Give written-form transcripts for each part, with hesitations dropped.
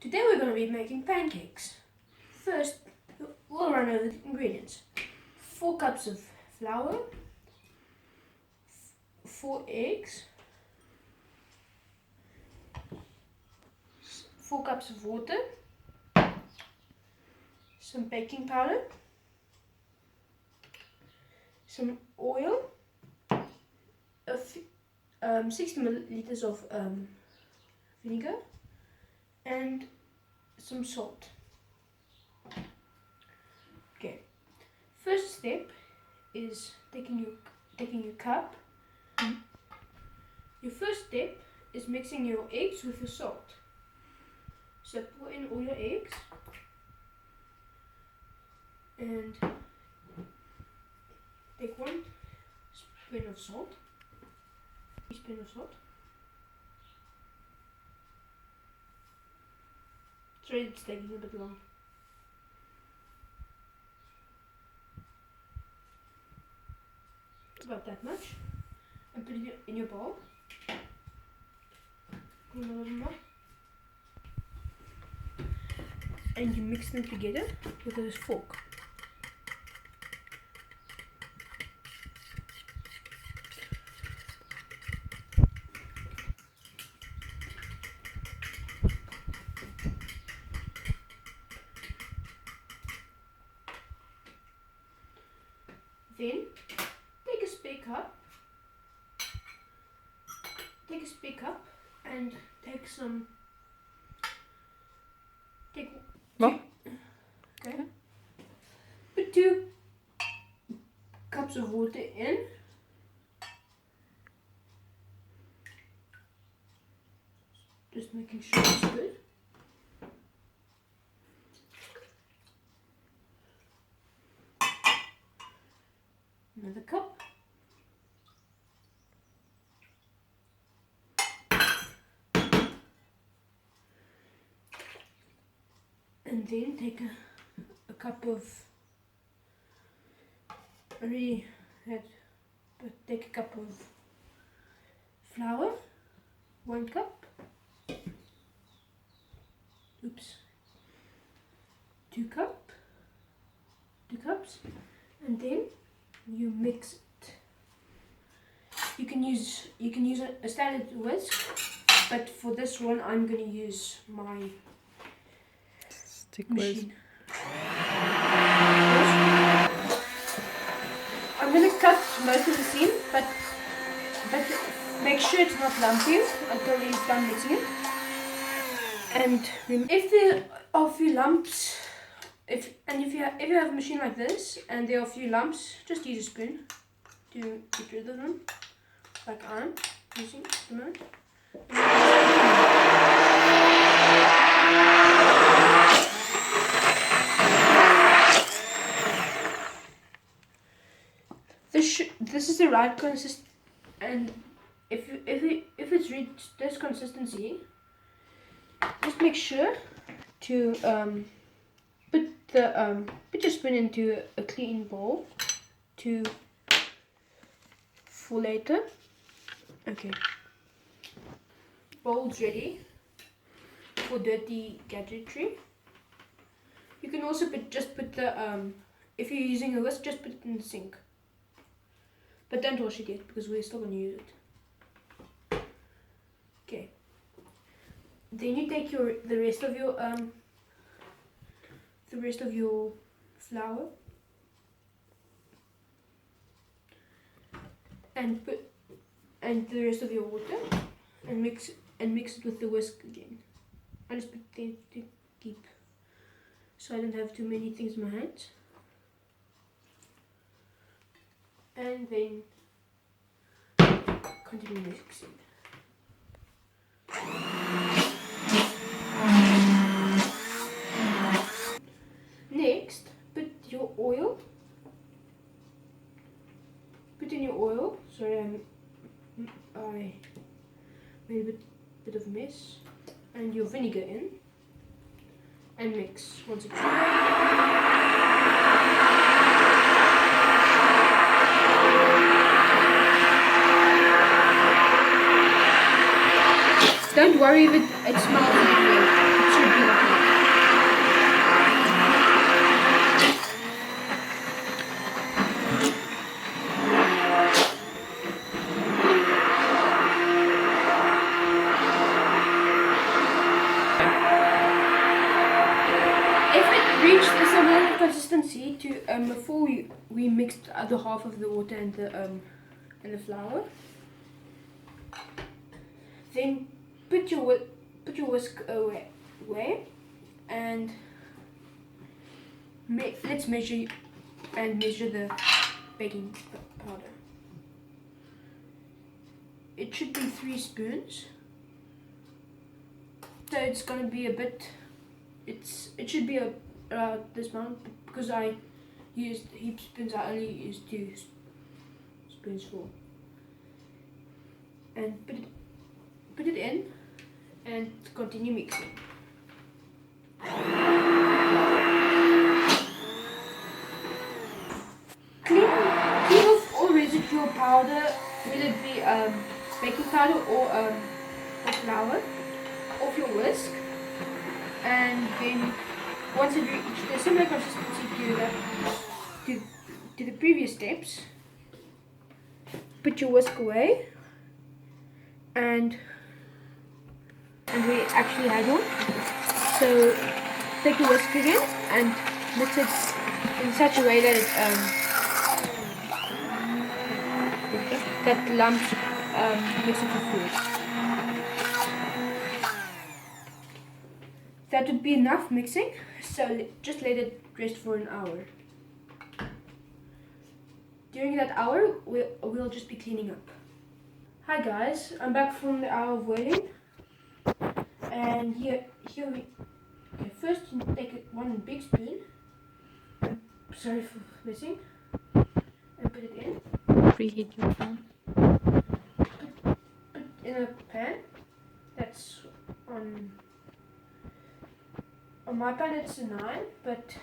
Today we're going to be making pancakes. First, we'll run over the ingredients. 4 cups of flour, 4 eggs, 4 cups of water, some baking powder, some oil, 60 milliliters of vinegar, and some salt. Okay, first step is taking your cup. Your first step is mixing your eggs with your salt. So pour in all your eggs and take 1 spoon of salt, teaspoon of salt. Sorry, it's taking a bit long. About that much. And put it in your bowl. A little more. And you mix them together with a fork. Then take a spare cup and take some. What? Okay. Put 2 cups of water in. Just making sure it's good. Another cup. And then take a cup of, take a cup of flour, 1 cup, oops, 2 cups, and then you mix it. You can use a standard whisk, but for this one I'm going to use my stick whisk. I'm going to cut most of the seam, but make sure it's not lumpy until you've done mixing it. And if there are a few lumps, if you have a machine like this and there are a few lumps, just use a spoon to get rid of them, like I'm using at the moment. This is the right consistency, and if it's reached this consistency, just make sure to put your spoon into a clean bowl for later. Okay, bowl's ready for dirty gadgetry. You can also put the if you're using a whisk, just put it in the sink. But don't wash it yet because we're still going to use it. Okay. Then you take the rest of your flour and the rest of your water and mix it with the whisk again. I just put it to keep so I don't have too many things in my hands. And then continue mixing. Next, put your oil. Put in your oil. Sorry, I made a bit of a mess. And your vinegar in. And mix once again. Don't worry if it smells weird. It should be like similar consistency to before we mixed the other half of the water and the flour. Then put your whisk away and let's measure the baking powder. It should be 3 spoons. So it's gonna be a bit. It should be this amount because I used heap spoons. I only used 2 spoons full. And put it in and continue mixing. Clean off all residual powder, whether it be baking powder or flour, off your whisk, and then once it reaches a similar consistency to the previous steps, put your whisk away, and we actually had one. So take your whisk again and mix it in such a way that that the lumps mix it with food. That would be enough mixing, so just let it rest for an hour. During that hour, we'll just be cleaning up. Hi guys, I'm back from the hour of waiting, and here we. Okay, first you take one big spoon. Sorry for messing. And put it in. Preheat your pan. Put in a pan. That's on my pan. It's a 9, but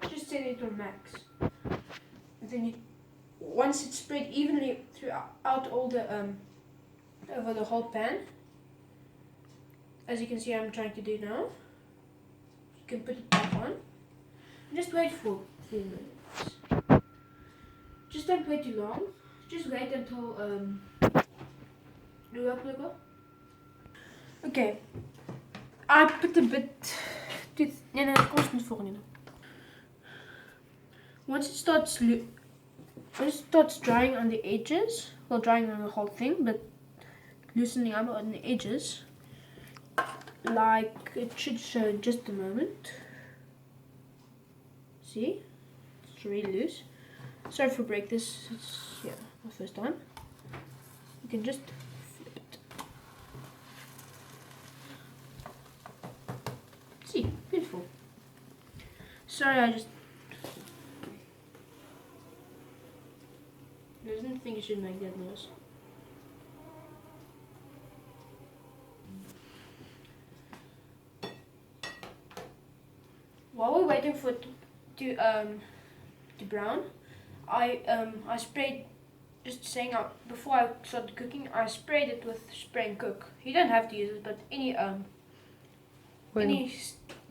just set it on max. And then once it's spread evenly throughout all the over the whole pan, as you can see I'm trying to do now, you can put it back on and just wait for 3 minutes. Just don't wait too long, just wait until okay, I put a bit once it starts drying on the edges, well, drying on the whole thing, but loosening up on the edges, like it should show in just a moment. See? It's really loose. Sorry for break this, it's my first time. You can just flip it. See? Beautiful. Sorry, I didn't think you should make that noise. While we're waiting for it to brown, I sprayed, just saying before I started cooking, I sprayed it with spray and cook. You don't have to use it, but any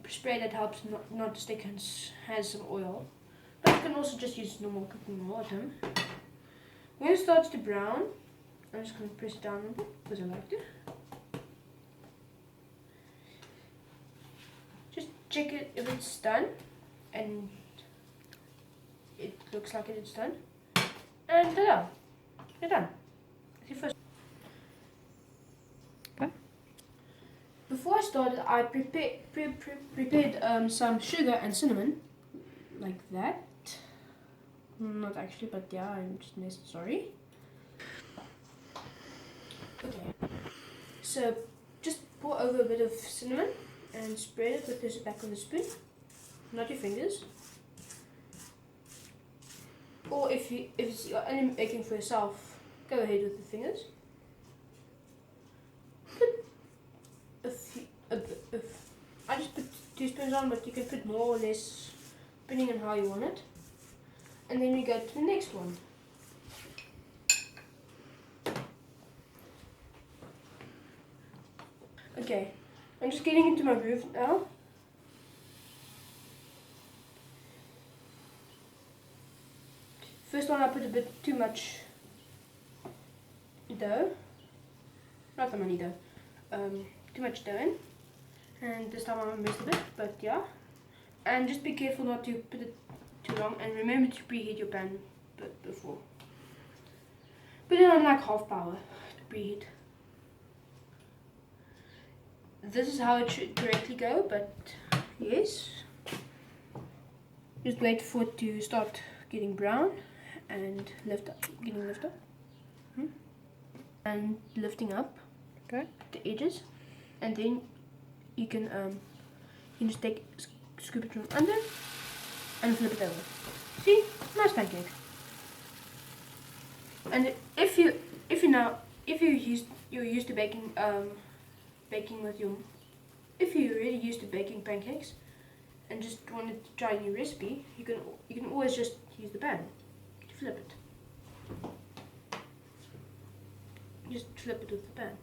spray that helps not to stick and has some oil. But you can also just use normal cooking water. When it starts to brown, I'm just going to press it down a bit because I like to. Just check it if it's done, and it looks like it's done. And ta-da! You're done. Okay. Before I started, I prepared some sugar and cinnamon, like that. Not actually, but yeah, I'm just missed, sorry. Okay, so just pour over a bit of cinnamon and spread it with this back of the spoon, not your fingers. Or if you're only making for yourself, go ahead with the fingers. Put I just put 2 spoons on, but you can put more or less depending on how you want it. And then we go to the next one. Okay, I'm just getting into my groove now. First one I put a bit too much dough. Not that many dough. Too much dough in. And this time I missed a bit, but yeah. And just be careful not to put it too long, and remember to preheat your pan before. Put it on like half power to preheat. This is how it should correctly go, but yes. Just wait for it to start getting brown and getting lifted. And lifting up Okay. the edges, and then you can just scoop it from under and flip it over. See, nice pancake. And if you're used to baking if you're already used to baking pancakes and just wanted to try a new recipe, you can always just use the pan to flip it. Just flip it with the pan.